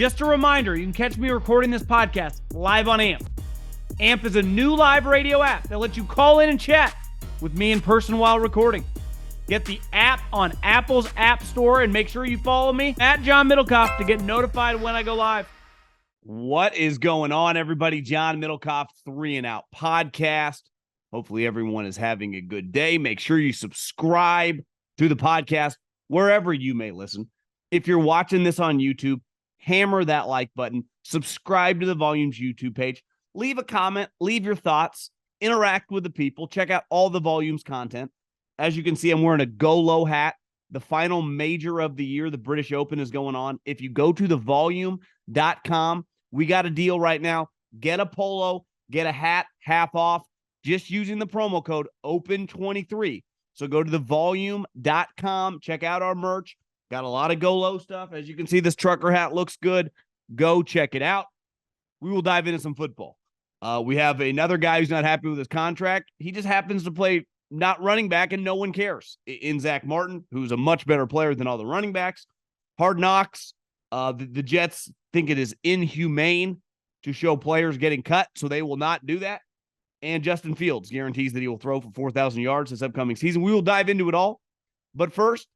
Just a reminder, you can catch me recording this podcast live on AMP. AMP is a new live radio app that lets you call in and chat with me in person while recording. Get the app on Apple's App Store and make sure you follow me at John Middlekauff to get notified when I go live. What is going on, everybody? John Middlekauff, 3 and Out podcast. Hopefully everyone is having a good day. Make sure you subscribe to the podcast wherever you may listen. If you're watching this on YouTube, hammer that like button, subscribe to the Volumes YouTube page, leave a comment, leave your thoughts, interact with the people, check out all the Volumes content. As you can see, I'm wearing a Go Low hat. The final major of the year, the British Open, is going on. If you go to thevolume.com, we got a deal right now. Get a polo, get a hat, half off, just using the promo code OPEN23. So go to thevolume.com, check out our merch. Got a lot of Go Low stuff. As you can see, this trucker hat looks good. Go check it out. We will dive into some football. We have another guy who's not happy with his contract. He just happens to play not running back, and no one cares. In Zack Martin, who's a much better player than all the running backs. Hard Knocks. The Jets think it is inhumane to show players getting cut, so they will not do that. And Justin Fields guarantees that he will throw for 4,000 yards this upcoming season. We will dive into it all. But first,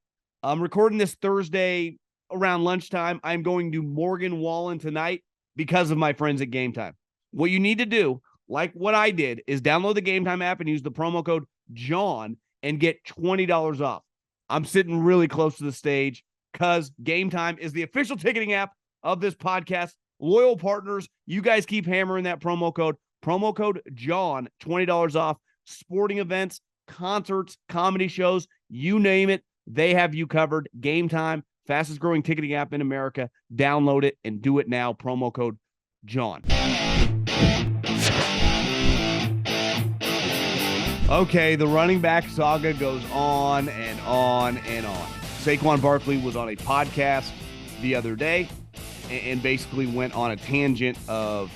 I'm recording this Thursday around lunchtime. I'm going to Morgan Wallen tonight because of my friends at Gametime. What you need to do, like what I did, is download the Gametime app and use the promo code John and get $20 off. I'm sitting really close to the stage because Gametime is the official ticketing app of this podcast. Loyal partners, you guys keep hammering that promo code John, $20 off. Sporting events, concerts, comedy shows, you name it, they have you covered. Gametime, fastest growing ticketing app in America. Download it and do it now. Promo code John. Okay, the running back saga goes on and on and on. Saquon Barkley was on a podcast the other day and basically went on a tangent of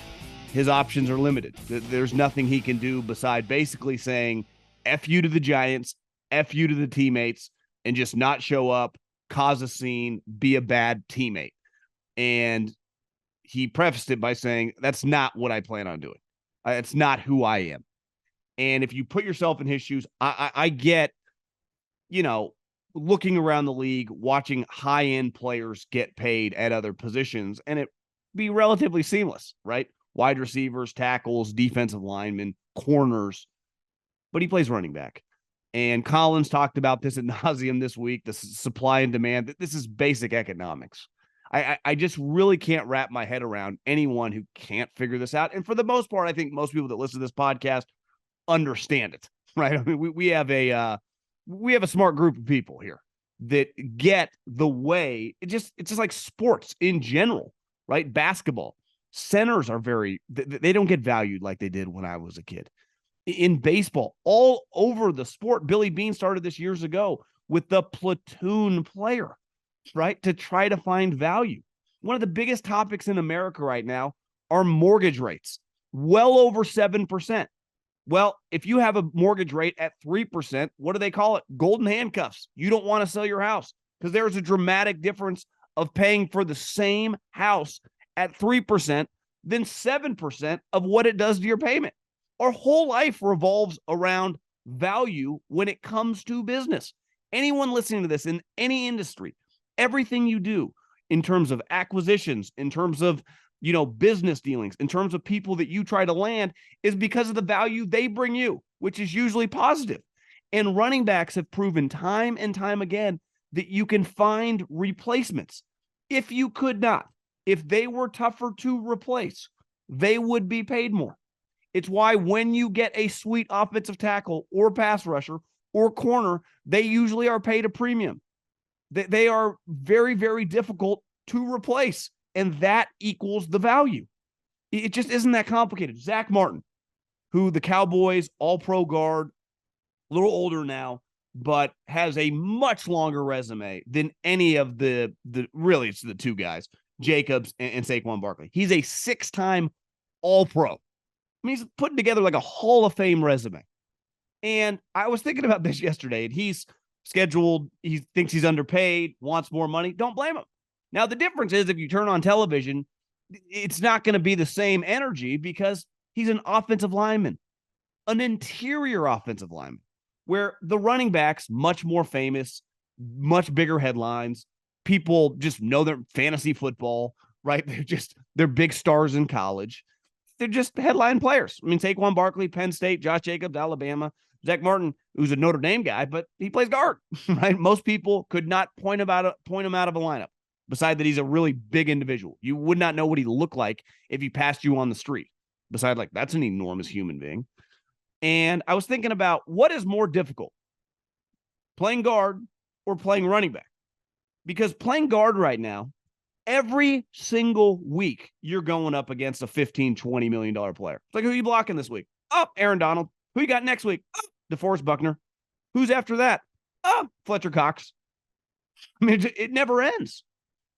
his options are limited. There's nothing he can do beside basically saying F you to the Giants, F you to the teammates, and just not show up, cause a scene, be a bad teammate. And he prefaced it by saying, that's not what I plan on doing. It's not who I am. And if you put yourself in his shoes, I get, looking around the league, watching high-end players get paid at other positions, and it be relatively seamless, right? Wide receivers, tackles, defensive linemen, corners. But he plays running back. And Collins talked about this ad nauseum this week, the supply and demand. This is basic economics. I just really can't wrap my head around anyone who can't figure this out. And for the most part, I think most people that listen to this podcast understand it, right? I mean, we have a smart group of people here that get the way it's just like sports in general, right? Basketball centers are they don't get valued like they did when I was a kid. In baseball, all over the sport, Billy Beane started this years ago with the platoon player, right? To try to find value. One of the biggest topics in America right now are mortgage rates, well over 7%. Well, if you have a mortgage rate at 3%, what do they call it? Golden handcuffs. You don't want to sell your house because there's a dramatic difference of paying for the same house at 3% than 7% of what it does to your payment. Our whole life revolves around value when it comes to business. Anyone listening to this in any industry, everything you do in terms of acquisitions, in terms of business dealings, in terms of people that you try to land, is because of the value they bring you, which is usually positive. And running backs have proven time and time again that you can find replacements. If you could not, if they were tougher to replace, they would be paid more. It's why when you get a sweet offensive tackle or pass rusher or corner, they usually are paid a premium. They are very, very difficult to replace. And that equals the value. It just isn't that complicated. Zack Martin, who the Cowboys all-pro guard, a little older now, but has a much longer resume than any of the really it's the two guys, Jacobs and Saquon Barkley. He's a 6-time all-pro. I mean, he's putting together like a Hall of Fame resume. And I was thinking about this yesterday, and he's scheduled, he thinks he's underpaid, wants more money. Don't blame him. Now, the difference is if you turn on television, it's not going to be the same energy because he's an offensive lineman, an interior offensive lineman, where the running backs, much more famous, much bigger headlines. People just know their fantasy football, right? They're big stars in college. They're just headline players. I mean, Saquon, Barkley, Penn State, Josh Jacobs, Alabama, Zack Martin, who's a Notre Dame guy, but he plays guard, right? Most people could not point him out of a lineup. Beside that, he's a really big individual. You would not know what he looked like if he passed you on the street. Beside, like, that's an enormous human being. And I was thinking about what is more difficult, playing guard or playing running back? Because playing guard right now, every single week, you're going up against a $15, $20 million player. It's like, who are you blocking this week? Oh, Aaron Donald. Who you got next week? Oh, DeForest Buckner. Who's after that? Oh, Fletcher Cox. I mean, it never ends.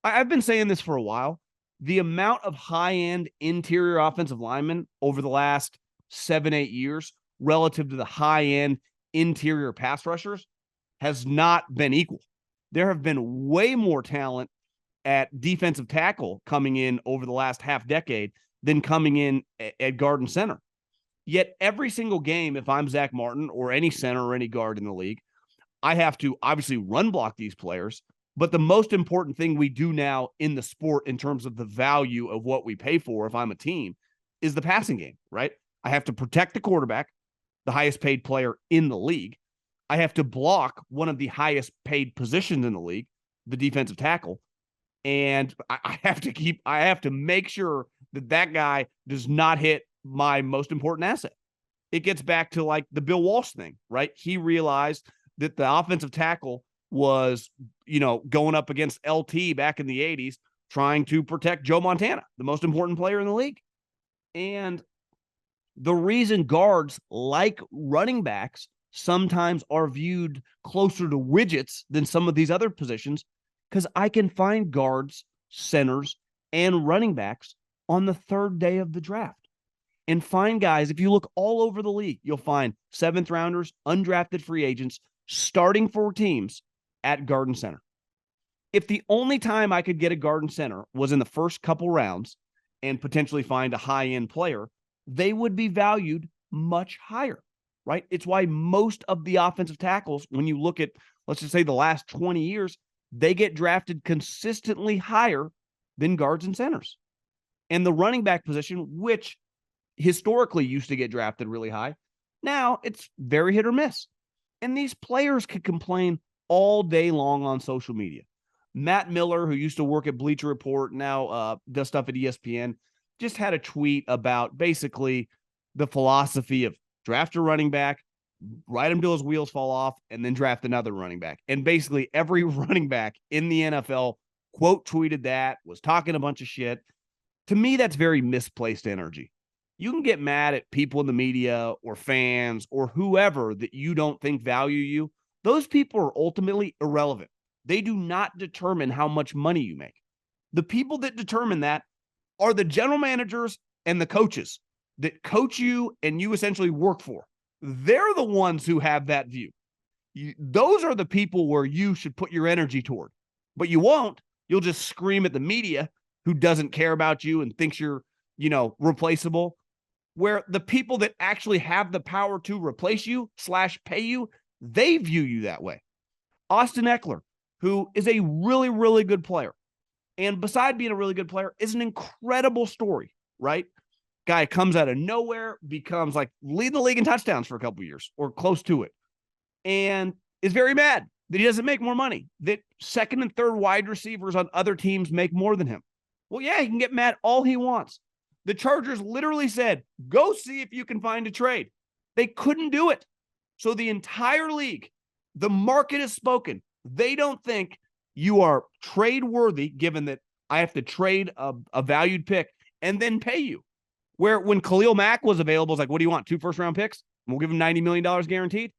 I've been saying this for a while. The amount of high-end interior offensive linemen over the last 7-8 years relative to the high-end interior pass rushers has not been equal. There have been way more talent at defensive tackle coming in over the last half decade than coming in at guard and center. Yet every single game, if I'm Zack Martin or any center or any guard in the league, I have to obviously run block these players. But the most important thing we do now in the sport in terms of the value of what we pay for if I'm a team is the passing game, right? I have to protect the quarterback, the highest paid player in the league. I have to block one of the highest paid positions in the league, the defensive tackle. And I have to make sure that guy does not hit my most important asset. It gets back to like the Bill Walsh thing, right? He realized that the offensive tackle was, going up against LT back in the 80s, trying to protect Joe Montana, the most important player in the league. And the reason guards, like running backs, sometimes are viewed closer to widgets than some of these other positions, because I can find guards, centers, and running backs on the third day of the draft. And find guys, if you look all over the league, you'll find seventh rounders, undrafted free agents, starting for teams at guard and center. If the only time I could get a guard and center was in the first couple rounds and potentially find a high-end player, they would be valued much higher, right? It's why most of the offensive tackles, when you look at, let's just say the last 20 years, they get drafted consistently higher than guards and centers. And the running back position, which historically used to get drafted really high, now it's very hit or miss. And these players could complain all day long on social media. Matt Miller, who used to work at Bleacher Report, now does stuff at ESPN, just had a tweet about basically the philosophy of draft a running back, ride him till his wheels fall off, and then draft another running back. And basically every running back in the NFL quote tweeted that, was talking a bunch of shit. To me, that's very misplaced energy. You can get mad at people in the media or fans or whoever that you don't think value you. Those people are ultimately irrelevant. They do not determine how much money you make. The people that determine that are the general managers and the coaches that coach you and you essentially work for. They're the ones who have that view. Those are the people where you should put your energy toward, but you won't. You'll just scream at the media who doesn't care about you and thinks you're, replaceable, where the people that actually have the power to replace you / pay you, they view you that way. Austin Eckler, who is a really, really good player, and beside being a really good player, is an incredible story, right? Guy comes out of nowhere, becomes like leading the league in touchdowns for a couple years or close to it, and is very mad that he doesn't make more money, that second and third wide receivers on other teams make more than him. Well, yeah, he can get mad all he wants. The Chargers literally said, go see if you can find a trade. They couldn't do it. So the entire league, the market has spoken. They don't think you are trade worthy, given that I have to trade a valued pick and then pay you. Where when Khalil Mack was available, it's like, what do you want? 2 first-round picks? And we'll give him $90 million guaranteed.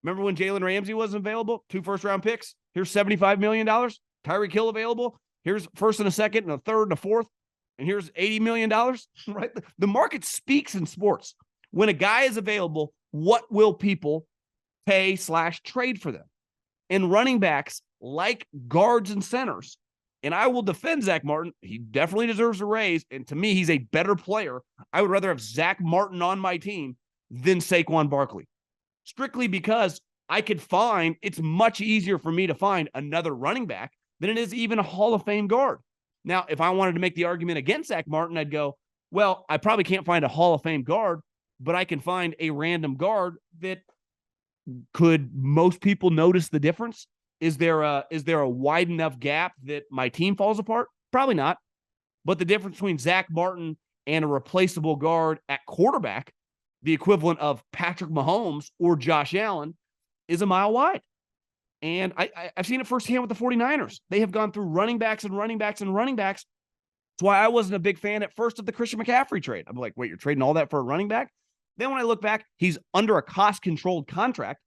Remember when Jalen Ramsey wasn't available? 2 first-round picks. Here's $75 million. Tyreek Hill available. Here's first and a second and a third and a fourth. And here's $80 million, right? The market speaks in sports. When a guy is available, what will people pay / trade for them? And running backs, like guards and centers, And I will defend Zack Martin. He definitely deserves a raise. And to me, he's a better player. I would rather have Zack Martin on my team than Saquon Barkley, strictly because it's much easier for me to find another running back than it is even a Hall of Fame guard. Now, if I wanted to make the argument against Zack Martin, I'd go, well, I probably can't find a Hall of Fame guard, but I can find a random guard that could most people notice the difference. Is there a wide enough gap that my team falls apart? Probably not. But the difference between Zack Martin and a replaceable guard at quarterback, the equivalent of Patrick Mahomes or Josh Allen, is a mile wide. And I've seen it firsthand with the 49ers. They have gone through running backs and running backs and running backs. That's why I wasn't a big fan at first of the Christian McCaffrey trade. I'm like, wait, you're trading all that for a running back? Then when I look back, he's under a cost-controlled contract.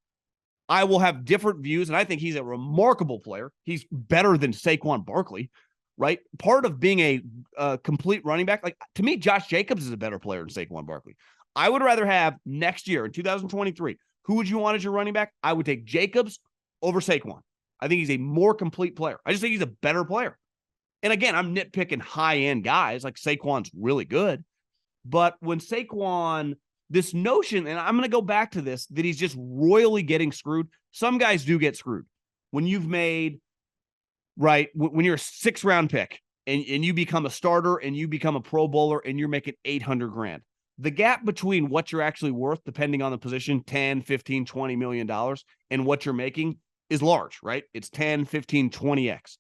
I will have different views, and I think he's a remarkable player. He's better than Saquon Barkley, right? Part of being a complete running back, like to me, Josh Jacobs is a better player than Saquon Barkley. I would rather have next year in 2023, who would you want as your running back? I would take Jacobs over Saquon. I think he's a more complete player. I just think he's a better player. And again, I'm nitpicking high-end guys, like Saquon's really good. But when Saquon, this notion, and I'm going to go back to this, that he's just royally getting screwed. Some guys do get screwed. When you've made, right, when you're a 6th-round pick and you become a starter and you become a Pro Bowler and you're making $800,000, the gap between what you're actually worth, depending on the position, 10, 15, $20 million, and what you're making is large, right? It's 10, 15, 20x.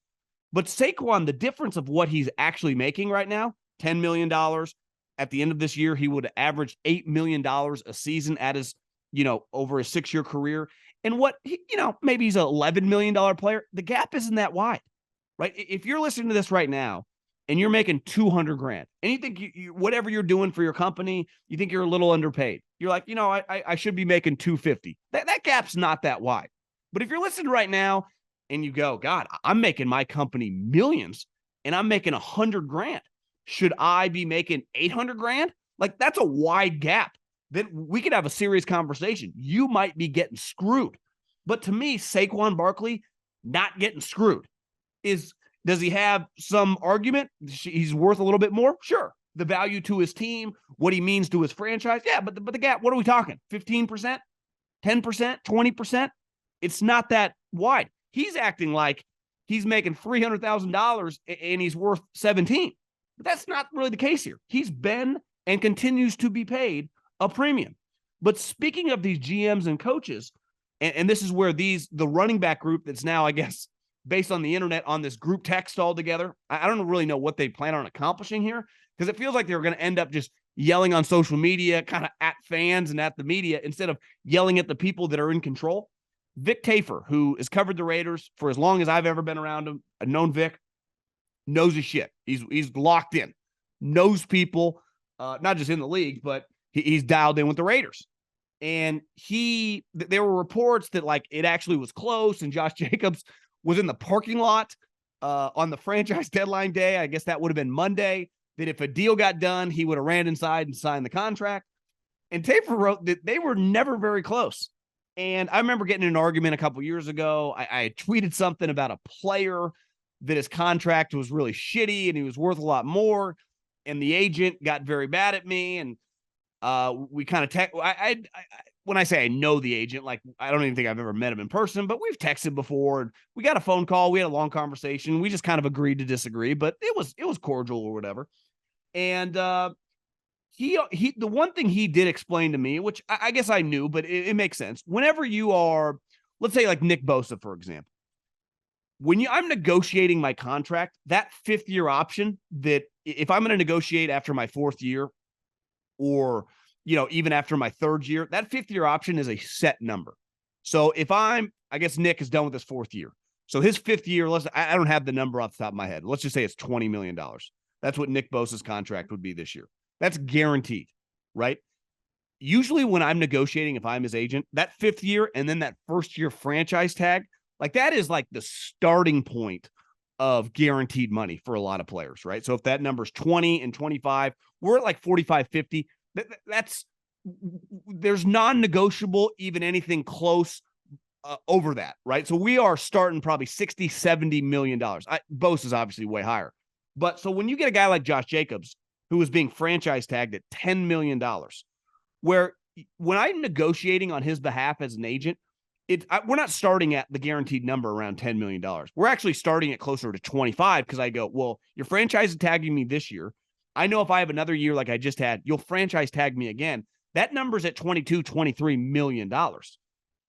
But Saquon, the difference of what he's actually making right now, $10 million. At the end of this year, he would average $8 million a season at his, over a 6-year career. And maybe he's an $11 million player. The gap isn't that wide, right? If you're listening to this right now and you're making $200,000 and you think whatever you're doing for your company, you think you're a little underpaid. You're like, I should be making $250,000. That gap's not that wide. But if you're listening right now and you go, God, I'm making my company millions and I'm making $100,000. Should I be making $800,000? Like, that's a wide gap. Then we could have a serious conversation. You might be getting screwed. But to me, Saquon Barkley not getting screwed. Does he have some argument? He's worth a little bit more? Sure. The value to his team, what he means to his franchise. Yeah, but the gap, what are we talking? 15%? 10%? 20%? It's not that wide. He's acting like he's making $300,000 and he's worth 17. But that's not really the case here. He's been and continues to be paid a premium. But speaking of these GMs and coaches, and this is where the running back group that's now, I guess, based on the internet on this group text all together, I don't really know what they plan on accomplishing here, because it feels like they're going to end up just yelling on social media, kind of at fans and at the media, instead of yelling at the people that are in control. Vic Tafur, who has covered the Raiders for as long as I've ever been around him, I've known Vic, knows his shit. He's locked in, knows people, not just in the league, but he's dialed in with the Raiders. And there were reports that like it actually was close and Josh Jacobs was in the parking lot on the franchise deadline day. I guess that would have been Monday, that if a deal got done, he would have ran inside and signed the contract. And Tafur wrote that they were never very close. And I remember getting in an argument a couple years ago. I tweeted something about a player that his contract was really shitty and he was worth a lot more. And the agent got very mad at me. And we kind of when I say I know the agent, like I don't even think I've ever met him in person, but we've texted before and we got a phone call. We had a long conversation. We just kind of agreed to disagree, but it was cordial or whatever. And the one thing he did explain to me, which I guess I knew, but it makes sense. Whenever you are, let's say like Nick Bosa, for example, when I'm negotiating my contract, that 5th-year option, that if I'm going to negotiate after my 4th year or, even after my 3rd year, that 5th-year option is a set number. So if I guess Nick is done with his 4th year. So his 5th year, I don't have the number off the top of my head. Let's just say it's $20 million. That's what Nick Bosa's contract would be this year. That's guaranteed, right? Usually when I'm negotiating, if I'm his agent, that 5th year and then that 1st year franchise tag, like that is like the starting point of guaranteed money for a lot of players, right? So if that number's 20 and 25, we're at like 45, 50. There's non-negotiable, even anything close over that, right? So we are starting probably $60-70 million. Bose is obviously way higher. But so when you get a guy like Josh Jacobs, who is being franchise tagged at $10 million, where when I'm negotiating on his behalf as an agent, we're not starting at the guaranteed number around $10 million. We're actually starting at closer to 25 because I go, well, your franchise is tagging me this year. I know if I have another year like I just had, you'll franchise tag me again. That number's at $22-23 million.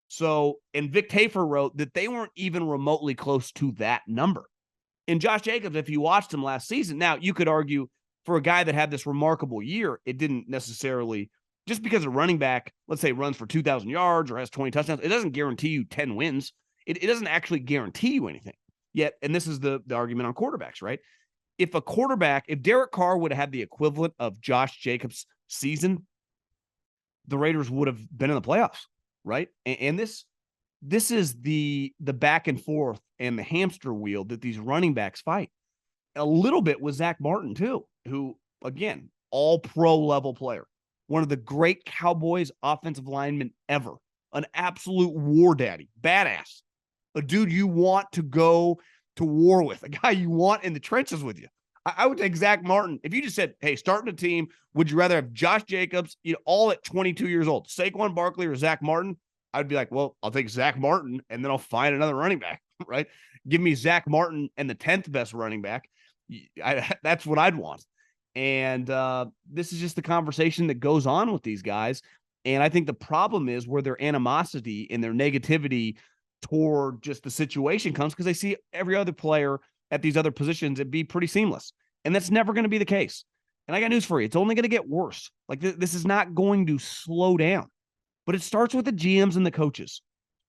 So, and Vic Tafur wrote that they weren't even remotely close to that number. And Josh Jacobs, if you watched him last season, now you could argue for a guy that had this remarkable year, it didn't necessarily, just because a running back, let's say, runs for 2,000 yards or has 20 touchdowns, it doesn't guarantee you 10 wins. It doesn't actually guarantee you anything yet. And this is the argument on quarterbacks, right? If Derek Carr would have had the equivalent of Josh Jacobs' season, the Raiders would have been in the playoffs, right? And this is the back and forth and the hamster wheel that these running backs fight. A little bit with Zack Martin, too, who, again, all pro level player, one of the great Cowboys offensive linemen ever, an absolute war daddy, badass, a dude you want to go to war with, a guy you want in the trenches with you. I would take Zack Martin. If you just said, hey, starting a team, would you rather have Josh Jacobs, all at 22 years old, Saquon Barkley or Zack Martin? I'd be like, well, I'll take Zack Martin and then I'll find another running back, right? Give me Zack Martin and the 10th best running back. That's what I'd want. And this is just the conversation that goes on with these guys. And I think the problem is where their animosity and their negativity toward just the situation comes because they see every other player at these other positions and be pretty seamless. And that's never going to be the case. And I got news for you. It's only going to get worse. Like this is not going to slow down, but it starts with the GMs and the coaches.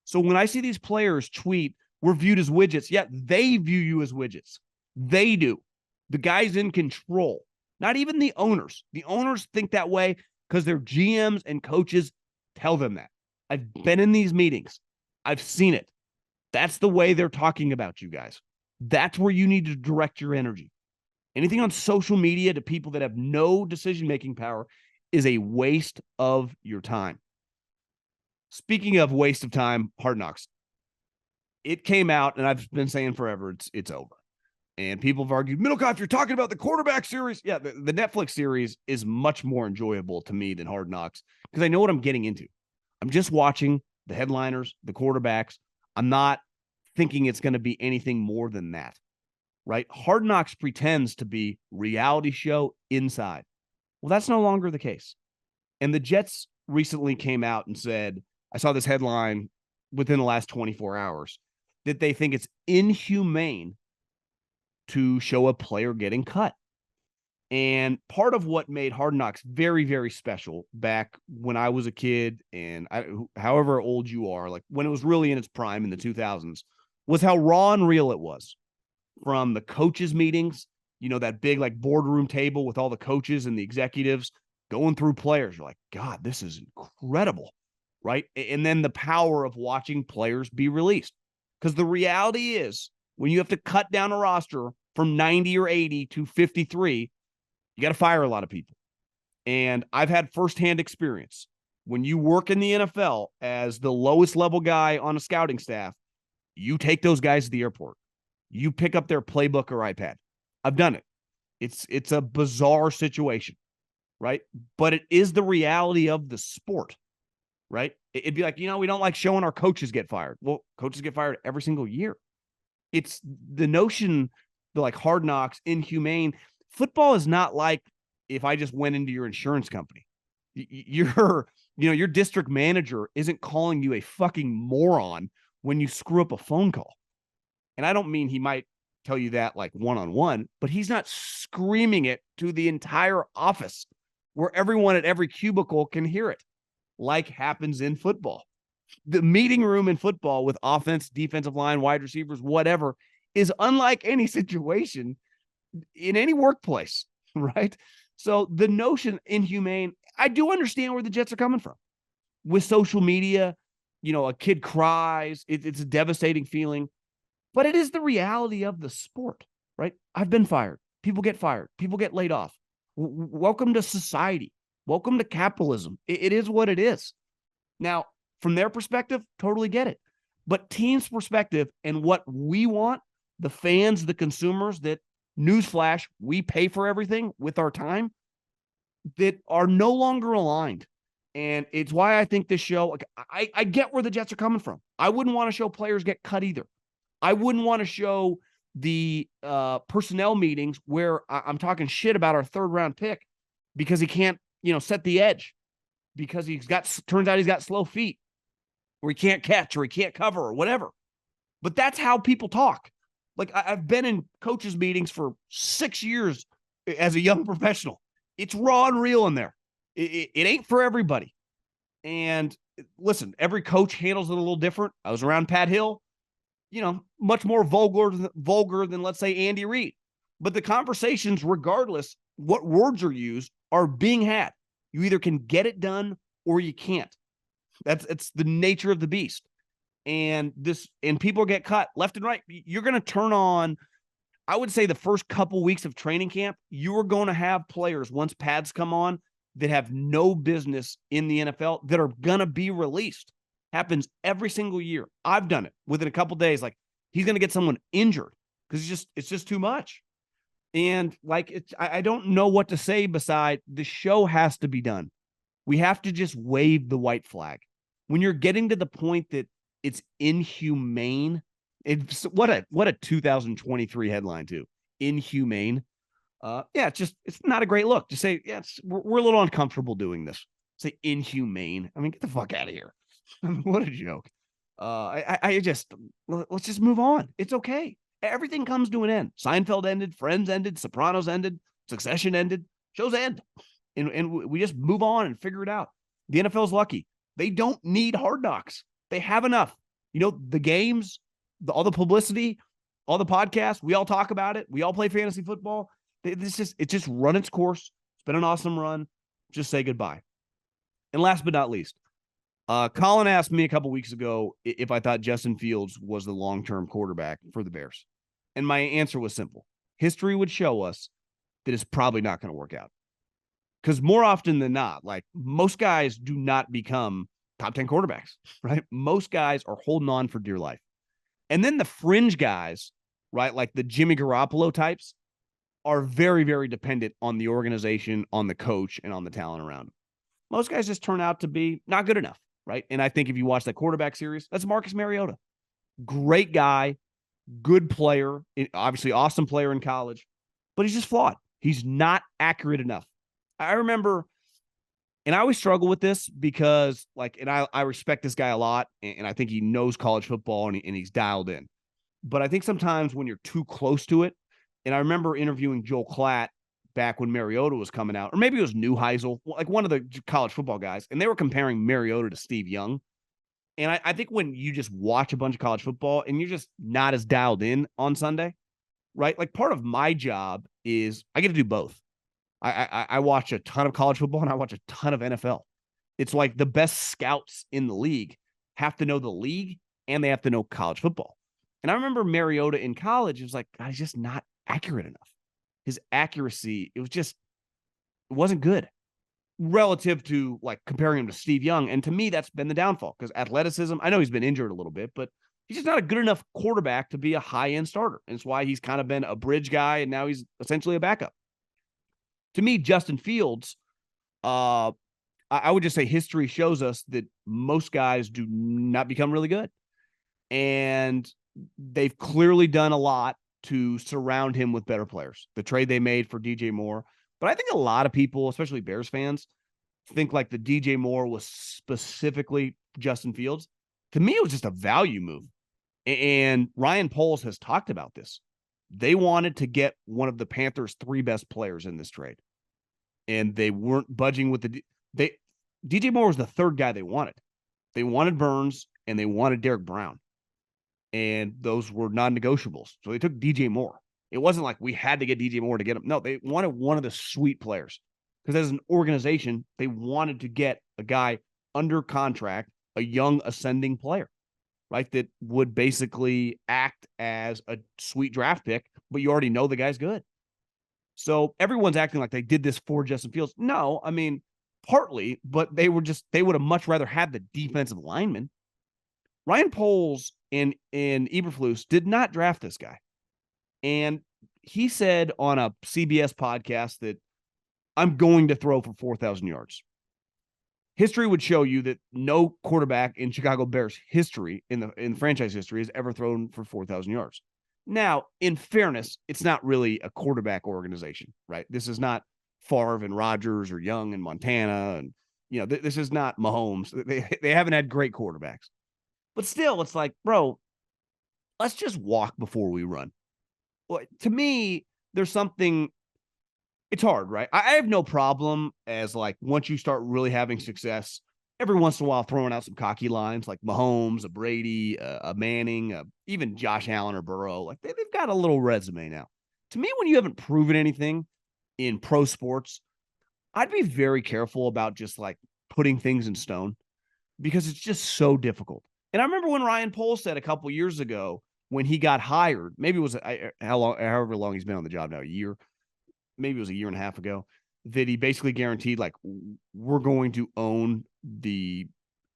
So when I see these players tweet, we're viewed as widgets. Yeah, they view you as widgets. They do. The guys in control, not even the owners. The owners think that way because their GMs and coaches tell them that. I've been in these meetings. I've seen it. That's the way they're talking about you guys. That's where you need to direct your energy. Anything on social media to people that have no decision-making power is a waste of your time. Speaking of waste of time, Hard Knocks. It came out, and I've been saying forever, it's over. And people have argued, Middlekauff, you're talking about the quarterback series. Yeah, the Netflix series is much more enjoyable to me than Hard Knocks because I know what I'm getting into. I'm just watching the headliners, the quarterbacks. I'm not thinking it's going to be anything more than that, right? Hard Knocks pretends to be reality show inside. Well, that's no longer the case. And the Jets recently came out and said, I saw this headline within the last 24 hours, that they think it's inhumane to show a player getting cut. And part of what made Hard Knocks very, very special back when I was a kid and however old you are, like when it was really in its prime in the 2000s, was how raw and real it was. From the coaches meetings, that big like boardroom table with all the coaches and the executives going through players. You're like, God, this is incredible, right? And then the power of watching players be released. Because the reality is when you have to cut down a roster from 90 or 80 to 53, you got to fire a lot of people. And I've had firsthand experience. When you work in the NFL as the lowest level guy on a scouting staff, you take those guys to the airport. You pick up their playbook or iPad. I've done it. It's a bizarre situation, right? But it is the reality of the sport, right? It'd be like, we don't like showing our coaches get fired. Well, coaches get fired every single year. It's the notion that like Hard Knocks, inhumane. Football is not like if I just went into your insurance company. Your district manager isn't calling you a fucking moron when you screw up a phone call. And I don't mean he might tell you that like one-on-one, but he's not screaming it to the entire office where everyone at every cubicle can hear it, like happens in football. The meeting room in football with offense, defensive line, wide receivers, whatever, is unlike any situation in any workplace, right? So the notion inhumane, I do understand where the Jets are coming from. With social media, a kid cries. It's a devastating feeling, but it is the reality of the sport, right? I've been fired. People get fired. People get laid off. Welcome to society. Welcome to capitalism. It is what it is. Now, from their perspective, totally get it. But team's perspective and what we want, the fans, the consumers, that newsflash, we pay for everything with our time, that are no longer aligned. And it's why I think this show, like, I get where the Jets are coming from. I wouldn't want to show players get cut either. I wouldn't want to show the personnel meetings where I'm talking shit about our third round pick because he can't, set the edge, because turns out he's got slow feet, or he can't catch, or he can't cover, or whatever. But that's how people talk. Like, I've been in coaches meetings for 6 years as a young professional. It's raw and real in there. It ain't for everybody. And listen, every coach handles it a little different. I was around Pat Hill, much more vulgar than, let's say, Andy Reid. But the conversations, regardless what words are used, are being had. You either can get it done or you can't. It's the nature of the beast. And people get cut left and right. You're going to turn on, I would say, the first couple weeks of training camp, you are going to have players, once pads come on, that have no business in the NFL that are going to be released. Happens every single year. I've done it within a couple days. Like, he's going to get someone injured because it's just too much. And I don't know what to say beside the show has to be done. We have to just wave the white flag. When you're getting to the point that it's inhumane, it's what a 2023 headline too. Inhumane. It's not a great look. Just say, we're a little uncomfortable doing this. Say inhumane. I mean, get the fuck out of here. What a joke. Let's just move on. It's okay. Everything comes to an end. Seinfeld ended, Friends ended, Sopranos ended, Succession ended, shows end. And we just move on and figure it out. The NFL's lucky. They don't need Hard Knocks. They have enough. The games, all the publicity, all the podcasts, we all talk about it. We all play fantasy football. It's just run its course. It's been an awesome run. Just say goodbye. And last but not least, Colin asked me a couple weeks ago if I thought Justin Fields was the long-term quarterback for the Bears. And my answer was simple. History would show us that it's probably not going to work out. Because more often than not, like, most guys do not become top 10 quarterbacks, right? Most guys are holding on for dear life. And then the fringe guys, right, like the Jimmy Garoppolo types, are very, very dependent on the organization, on the coach, and on the talent around them. Most guys just turn out to be not good enough, right? And I think if you watch that quarterback series, that's Marcus Mariota. Great guy, good player, obviously awesome player in college, but he's just flawed. He's not accurate enough. I remember, and I always struggle with this because, and I respect this guy a lot, and I think he knows college football, and he's dialed in. But I think sometimes when you're too close to it, and I remember interviewing Joel Klatt back when Mariota was coming out, or maybe it was Neuheisel, like one of the college football guys, and they were comparing Mariota to Steve Young. And I think when you just watch a bunch of college football and you're just not as dialed in on Sunday, right? Like, part of my job is I get to do both. I watch a ton of college football and I watch a ton of NFL. It's like the best scouts in the league have to know the league and they have to know college football. And I remember Mariota in college, it was like, God, he's just not accurate enough. His accuracy, it wasn't good relative to, like, comparing him to Steve Young. And to me, that's been the downfall, because athleticism, I know he's been injured a little bit, but he's just not a good enough quarterback to be a high-end starter. And it's why he's kind of been a bridge guy, and now he's essentially a backup. To me, Justin Fields, I would just say history shows us that most guys do not become really good. And they've clearly done a lot to surround him with better players. The trade they made for DJ Moore. But I think a lot of people, especially Bears fans, think like the DJ Moore was specifically Justin Fields. To me, it was just a value move. And Ryan Poles has talked about this. They wanted to get one of the Panthers' 3 best players in this trade. And they weren't budging with DJ Moore was the 3rd guy they wanted. They wanted Burns and they wanted Derek Brown. And those were non-negotiables. So they took DJ Moore. It wasn't like we had to get DJ Moore to get him. No, they wanted one of the sweet players. Because as an organization, they wanted to get a guy under contract, a young ascending player, right? That would basically act as a sweet draft pick, but you already know the guy's good. So everyone's acting like they did this for Justin Fields. No, I mean, partly, but they would have much rather had the defensive lineman. Ryan Poles and Eberflus did not draft this guy. And he said on a CBS podcast that I'm going to throw for 4,000 yards. History would show you that no quarterback in Chicago Bears history, in franchise history, has ever thrown for 4,000 yards. Now, in fairness, it's not really a quarterback organization, right? This is not Favre and Rodgers or Young and Montana. And, this is not Mahomes. They haven't had great quarterbacks. But still, it's like, bro, let's just walk before we run. Well, to me, there's something, it's hard, right? I have no problem as like once you start really having success, every once in a while throwing out some cocky lines like Mahomes, a Brady, a Manning, even Josh Allen or Burrow. Like they've got a little resume now. To me, when you haven't proven anything in pro sports, I'd be very careful about just like putting things in stone because it's just so difficult. And I remember when Ryan Poles said a couple years ago when he got hired, maybe it was however long he's been on the job now, a year, maybe it was a year and a half ago, that he basically guaranteed like we're going to own the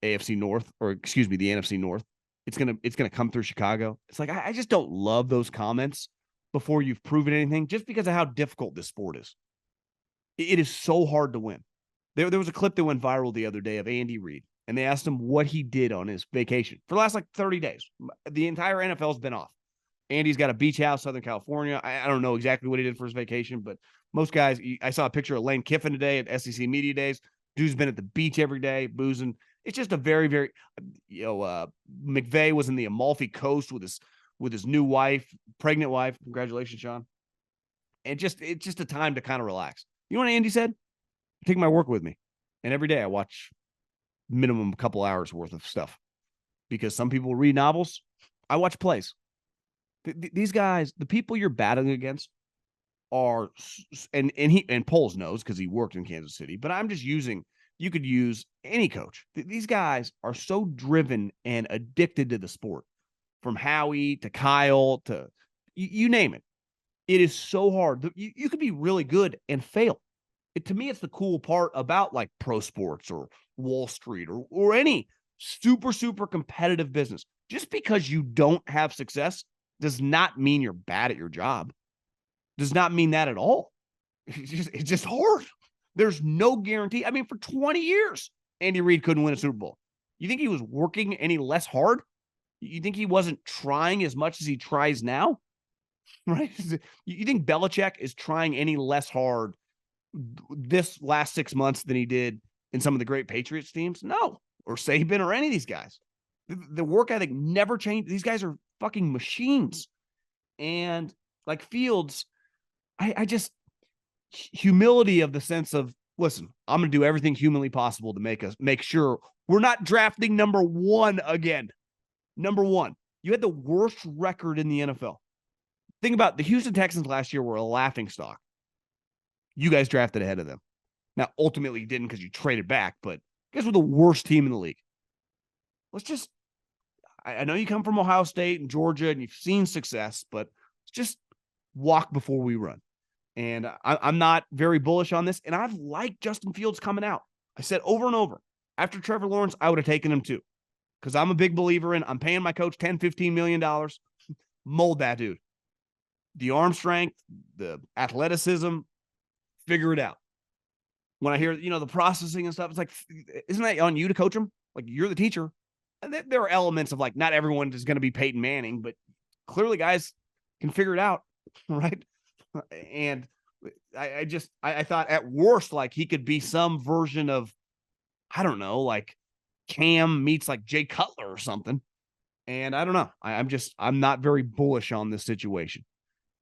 AFC North, or excuse me, the NFC North. It's gonna come through Chicago. It's like I just don't love those comments before you've proven anything, just because of how difficult this sport is. It is so hard to win. There was a clip that went viral the other day of Andy Reid, and they asked him what he did on his vacation for the last like 30 days. The entire NFL's been off. Andy's got a beach house, Southern California. I don't know exactly what he did for his vacation, but most guys, I saw a picture of Lane Kiffin today at SEC Media Days. Dude's been at the beach every day, boozing. It's just a very, very, McVay was in the Amalfi Coast with his new wife, pregnant wife. Congratulations, Sean. And it's just a time to kind of relax. You know what Andy said? Take my work with me. And every day I watch minimum a couple hours worth of stuff because some people read novels. I watch plays. These guys, the people you're battling against are, and Poles knows because he worked in Kansas City, but I'm just you could use any coach. These guys are so driven and addicted to the sport, from Howie to Kyle to you name it. It is so hard. You could be really good and fail. To me, it's the cool part about like pro sports or Wall Street or any super, super competitive business. Just because you don't have success does not mean you're bad at your job. Does not mean that at all. It's just hard. There's no guarantee. I mean, for 20 years, Andy Reid couldn't win a Super Bowl. You think he was working any less hard? You think he wasn't trying as much as he tries now? Right? You think Belichick is trying any less hard this last 6 months than he did in some of the great Patriots teams? No. Or Saban or any of these guys. The work ethic never changed. These guys are fucking machines. And like Fields, I just, humility of the sense of, listen, I'm going to do everything humanly possible to make sure we're not drafting number one again. Number one. You had the worst record in the NFL. Think about the Houston Texans last year were a laughingstock. You guys drafted ahead of them. Now, ultimately, you didn't because you traded back, but you guys were the worst team in the league. Let's just, I know you come from Ohio State and Georgia and you've seen success, but let's just walk before we run. And I'm not very bullish on this. And I've liked Justin Fields coming out. I said over and over, after Trevor Lawrence, I would have taken him too. Because I'm a big believer in, I'm paying my coach $10, $15 million. Mold that dude. The arm strength, the athleticism, figure it out. When I hear, the processing and stuff, it's like, isn't that on you to coach him? Like, you're the teacher. And there are elements of like, not everyone is going to be Peyton Manning, but clearly guys can figure it out, right? And I thought at worst, like he could be some version of, I don't know, like Cam meets like Jay Cutler or something. And I don't know. I'm not very bullish on this situation.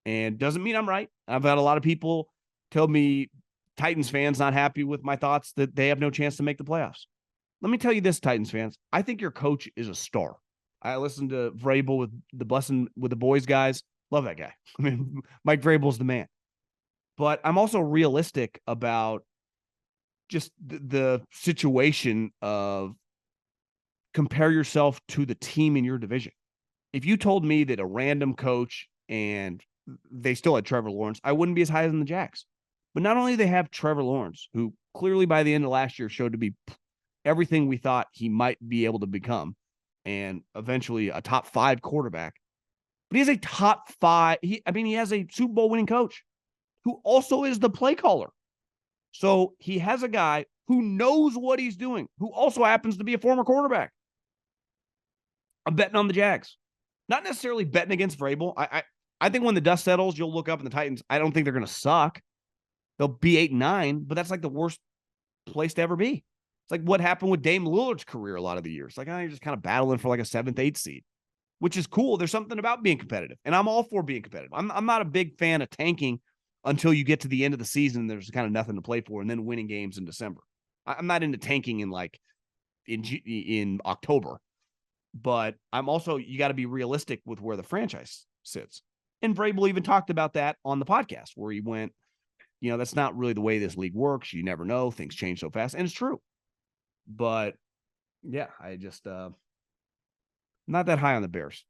And doesn't mean I'm right. I've had a lot of people tell me, Titans fans not happy with my thoughts, that they have no chance to make the playoffs. Let me tell you this, Titans fans. I think your coach is a star. I listened to Vrabel with the Blessing with the Boys guys. Love that guy. I mean, Mike Vrabel's the man. But I'm also realistic about just the situation of compare yourself to the team in your division. If you told me that a random coach and they still had Trevor Lawrence, I wouldn't be as high as in the Jacks. But not only do they have Trevor Lawrence, who clearly by the end of last year showed to be everything we thought he might be able to become, and eventually a top 5 quarterback. But he has a top 5. He has a Super Bowl winning coach who also is the play caller. So he has a guy who knows what he's doing, who also happens to be a former quarterback. I'm betting on the Jags. Not necessarily betting against Vrabel. I think when the dust settles, you'll look up in the Titans. I don't think they're going to suck. They'll be 8-9, but that's like the worst place to ever be. It's like what happened with Dame Lillard's career a lot of the years. Like, you're just kind of battling for like a 7th, 8th seed, which is cool. There's something about being competitive, and I'm all for being competitive. I'm not a big fan of tanking until you get to the end of the season. There's kind of nothing to play for, and then winning games in December. I'm not into tanking in October, but I'm also, you got to be realistic with where the franchise sits. And Vrabel even talked about that on the podcast where he went, that's not really the way this league works. You never know. Things change so fast. And it's true. But yeah, I just not that high on the Bears.